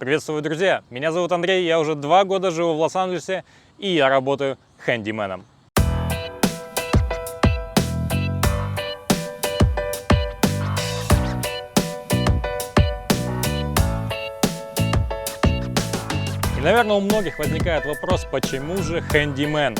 Приветствую, друзья! Меня зовут Андрей, я уже 2 года живу в Лос-Анджелесе, и я работаю хэндименом. И, наверное, у многих возникает вопрос, почему же хэндимен?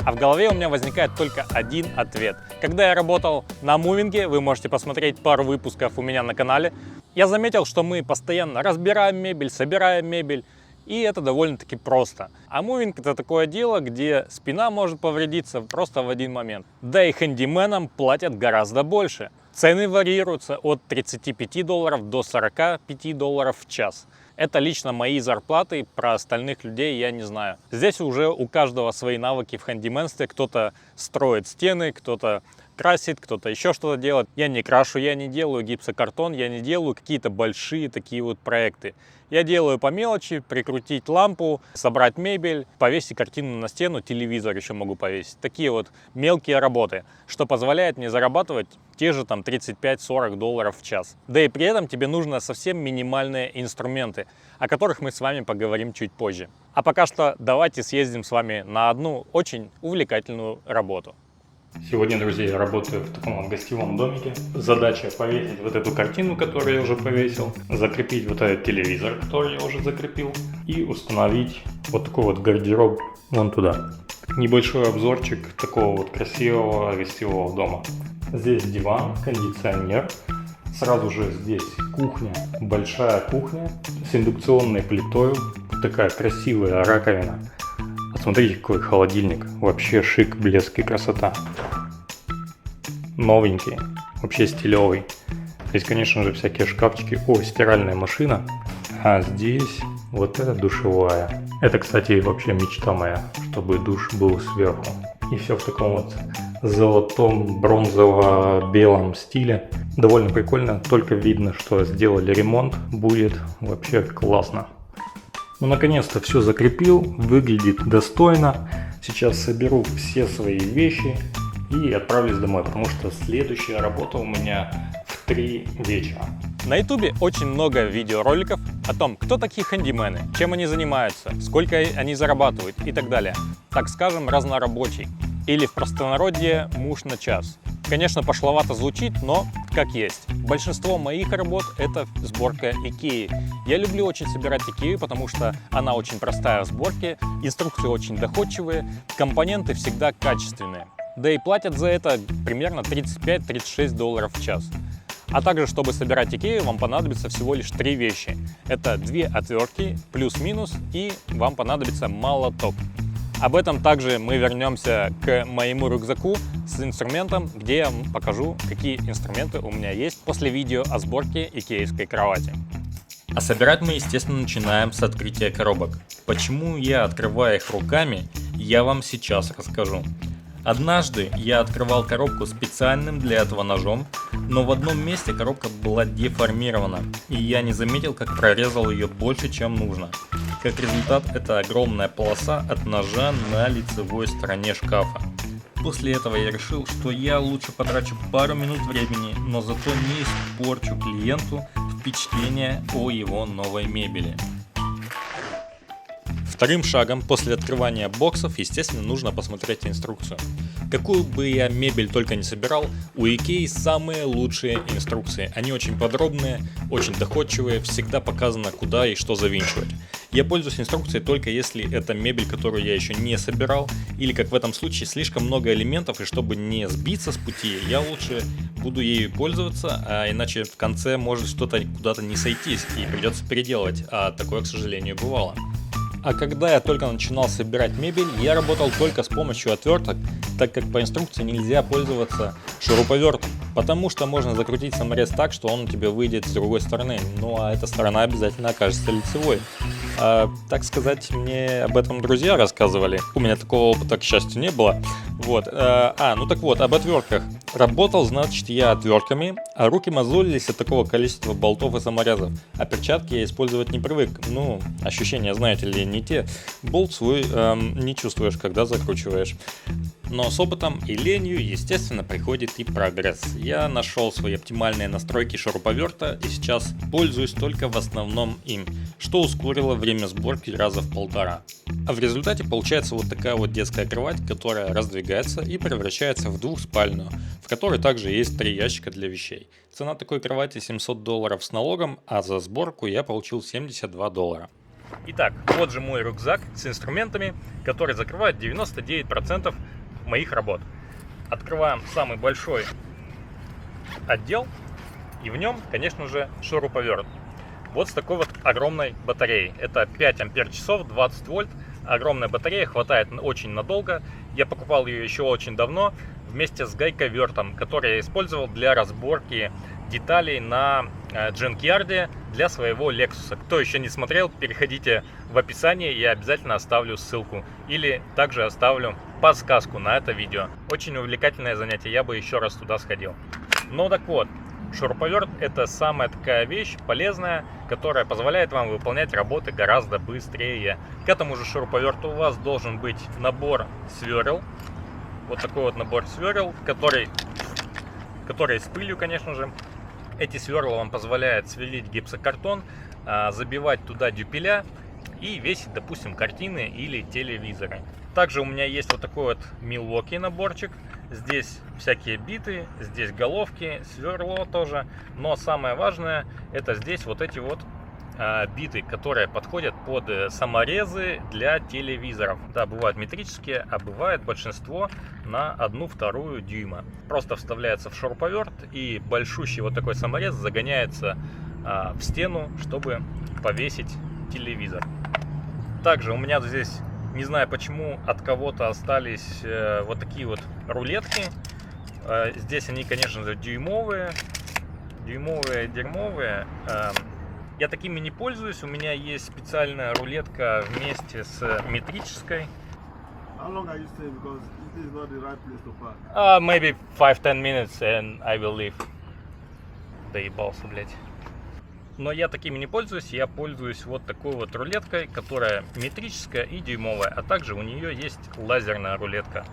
А в голове у меня возникает только один ответ. Когда я работал на мувинге, вы можете посмотреть пару выпусков у меня на канале, я заметил, что мы постоянно разбираем мебель, собираем мебель, и это довольно-таки просто. А мувинг — это такое дело, где спина может повредиться просто в один момент. Да и хэндименам платят гораздо больше. Цены варьируются от $35 до $45 в час. Это лично мои зарплаты, про остальных людей я не знаю. Здесь уже у каждого свои навыки в хэндименстве. Кто-то строит стены, кто-то красит, кто-то еще что-то делает. Я не крашу, я не делаю гипсокартон, я не делаю какие-то большие такие вот проекты. Я делаю по мелочи: прикрутить лампу, собрать мебель, повесить картину на стену, телевизор еще могу повесить. Такие вот мелкие работы, что позволяет мне зарабатывать те же там $35-40 в час. Да и при этом тебе нужны совсем минимальные инструменты, о которых мы с вами поговорим чуть позже. А пока что давайте съездим с вами на одну очень увлекательную работу. Сегодня, друзья, я работаю в таком вот гостевом домике. Задача повесить вот эту картину, которую я уже повесил, закрепить вот этот телевизор, который я уже закрепил, и установить вот такой вот гардероб вон туда. Небольшой обзорчик такого вот красивого гостевого дома. Здесь диван, кондиционер. Сразу же здесь кухня, большая кухня с индукционной плитой. Такая красивая раковина. Смотрите, какой холодильник. Вообще шик, блеск и красота. Новенький. Вообще стилевый. Здесь, конечно же, всякие шкафчики. О, стиральная машина. А здесь вот эта душевая. Это, кстати, вообще мечта моя, чтобы душ был сверху. И все в таком вот золотом, бронзово-белом стиле. Довольно прикольно. Только видно, что сделали ремонт. Будет вообще классно. Ну, наконец-то все закрепил, выглядит достойно. Сейчас соберу все свои вещи и отправлюсь домой, потому что следующая работа у меня в 3 вечера. На ютубе очень много видеороликов о том, кто такие хэндимены, чем они занимаются, сколько они зарабатывают и так далее. Так скажем, разнорабочий. Или в простонародье муж на час. Конечно, пошловато звучит, но как есть. Большинство моих работ — это сборка Икеи. Я люблю очень собирать Икею, потому что она очень простая в сборке, инструкции очень доходчивые, компоненты всегда качественные. Да и платят за это примерно $35-36 в час. А также, чтобы собирать Икею, вам понадобится всего лишь 3 вещи. Это 2 отвертки, плюс-минус, и вам понадобится молоток. Об этом также мы вернемся к моему рюкзаку с инструментом, где я вам покажу, какие инструменты у меня есть после видео о сборке икеевской кровати. А собирать мы, естественно, начинаем с открытия коробок. Почему я открываю их руками, я вам сейчас расскажу. Однажды я открывал коробку специальным для этого ножом, но в одном месте коробка была деформирована, и я не заметил, как прорезал ее больше, чем нужно. Как результат, это огромная полоса от ножа на лицевой стороне шкафа. После этого я решил, что я лучше потрачу пару минут времени, но зато не испорчу клиенту впечатление о его новой мебели. Вторым шагом после открывания боксов, естественно, нужно посмотреть инструкцию. Какую бы я мебель только не собирал, у Икеи самые лучшие инструкции. Они очень подробные, очень доходчивые, всегда показано, куда и что завинчивать. Я пользуюсь инструкцией только если это мебель, которую я еще не собирал, или, как в этом случае, слишком много элементов, и чтобы не сбиться с пути, я лучше буду ею пользоваться, а иначе в конце может что-то куда-то не сойтись и придется переделывать, а такое, к сожалению, бывало. А когда я только начинал собирать мебель, я работал только с помощью отверток, так как по инструкции нельзя пользоваться шуруповертом, потому что можно закрутить саморез так, что он у тебя выйдет с другой стороны, ну а эта сторона обязательно окажется лицевой. Так сказать, мне об этом друзья рассказывали, у меня такого опыта, к счастью, не было. Вот. Ну так вот, об отвертках. Работал, значит, я отвертками, а руки мозолились от такого количества болтов и саморезов. А перчатки я использовать не привык. Ну, ощущения, знаете ли, не те. Болт свой не чувствуешь, когда закручиваешь. Но с опытом и ленью, естественно, приходит и прогресс. Я нашел свои оптимальные настройки шуруповерта и сейчас пользуюсь только в основном им, что ускорило время сборки раза в 1,5. А в результате получается вот такая вот детская кровать, которая раздвигается и превращается в двухспальную, в которой также есть 3 ящика для вещей. Цена такой кровати $700 с налогом, а за сборку я получил $72. Итак, вот же мой рюкзак с инструментами, который закрывает 99% моих работ. Открываем самый большой отдел, и в нем, конечно же, шуруповерт. Вот с такой вот огромной батареей. Это 5 ампер-часов, 20 вольт. Огромная батарея, хватает очень надолго. Я покупал ее еще очень давно вместе с гайковертом, который я использовал для разборки деталей на джанкьярде для своего Lexus. Кто еще не смотрел, переходите в описание, я обязательно оставлю ссылку. Или также оставлю подсказку на это видео. Очень увлекательное занятие, я бы еще раз туда сходил. Ну так вот, шуруповерт — это самая такая вещь полезная, которая позволяет вам выполнять работы гораздо быстрее. К этому же шуруповерту у вас должен быть набор сверл. Вот такой вот набор сверл, который с пылью, конечно же. Эти сверла вам позволяют сверлить гипсокартон, забивать туда дюпеля и весить, допустим, картины или телевизоры. Также у меня есть вот такой вот Milwaukee наборчик. Здесь всякие биты, здесь головки, сверло тоже. Но самое важное, это здесь вот эти вот биты, которые подходят под саморезы для телевизоров. Да, бывают метрические, а бывает большинство на 1/2 дюйма. Просто вставляется в шуруповерт, и большущий вот такой саморез загоняется в стену, чтобы повесить телевизор. Также у меня здесь, не знаю почему, от кого-то остались вот такие вот рулетки. Здесь они, конечно же, дюймовые, дерьмовые. Я такими не пользуюсь, у меня есть специальная рулетка вместе с метрической. Maybe 5-10 minutes and I will leave. Доебался, блядь. Но я такими не пользуюсь, я пользуюсь вот такой вот рулеткой, которая метрическая и дюймовая, а также у нее есть лазерная рулетка.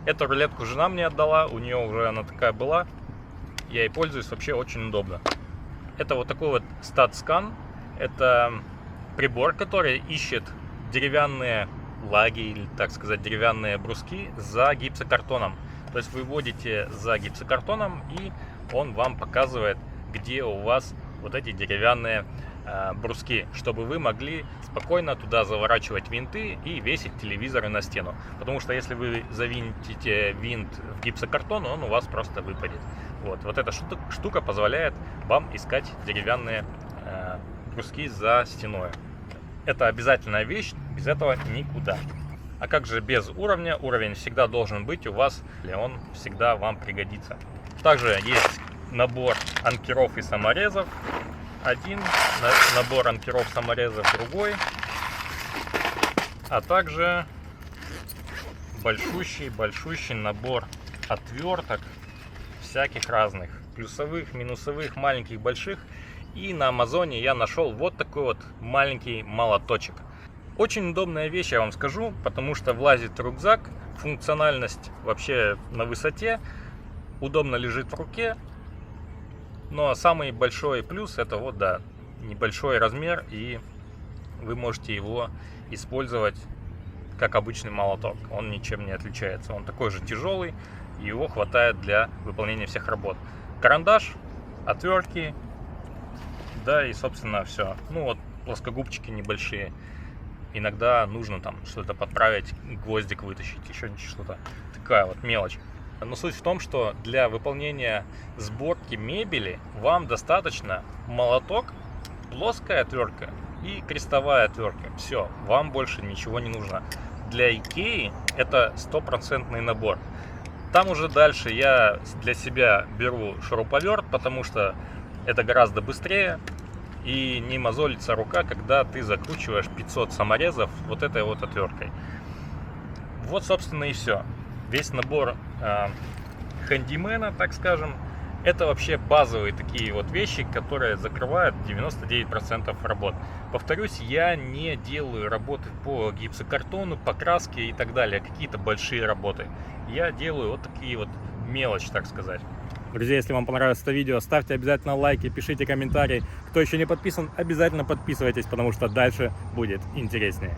Эту рулетку жена мне отдала, у нее уже она такая была, я ей пользуюсь, вообще очень удобно. Это вот такой вот StatScan, это прибор, который ищет деревянные лаги, или так сказать, деревянные бруски за гипсокартоном. То есть вы вводите за гипсокартоном, и он вам показывает, где у вас вот эти деревянные бруски, чтобы вы могли спокойно туда заворачивать винты и весить телевизоры на стену. Потому что если вы завинтите винт в гипсокартон, он у вас просто выпадет. Вот эта штука позволяет вам искать деревянные бруски за стеной. Это обязательная вещь, без этого никуда. А как же без уровня? Уровень всегда должен быть у вас, и он всегда вам пригодится. Также есть набор анкеров и саморезов. Один, набор анкеров, саморезов другой. А также большущий набор отверток всяких разных. Плюсовых, минусовых, маленьких, больших. И на Амазоне я нашел вот такой вот маленький молоточек. Очень удобная вещь, я вам скажу, потому что влазит в рюкзак, функциональность вообще на высоте, удобно лежит в руке. Но самый большой плюс — это вот, да, небольшой размер, и вы можете его использовать как обычный молоток. Он ничем не отличается. Он такой же тяжелый, и его хватает для выполнения всех работ. Карандаш, отвертки, да, и собственно все. Ну вот плоскогубчики небольшие. Иногда нужно там что-то подправить, гвоздик вытащить, еще что-то. Такая вот мелочь. Но суть в том, что для выполнения сборки мебели вам достаточно молоток, плоская отвертка и крестовая отвертка. Все, вам больше ничего не нужно. Для Икеи это стопроцентный набор. Там уже дальше я для себя беру шуруповерт, потому что это гораздо быстрее и не мозолится рука, когда ты закручиваешь 500 саморезов вот этой вот отверткой. Вот, собственно, и все. Весь набор хэндимена, так скажем, Это вообще базовые такие вот вещи, которые закрывают 99% работ. Повторюсь, я не делаю работы по гипсокартону, покраске и так далее, какие-то большие работы. Я делаю вот такие вот мелочи, так сказать. Друзья, если вам понравилось это видео, ставьте обязательно лайки, пишите комментарии. Кто еще не подписан, обязательно подписывайтесь, потому что дальше будет интереснее.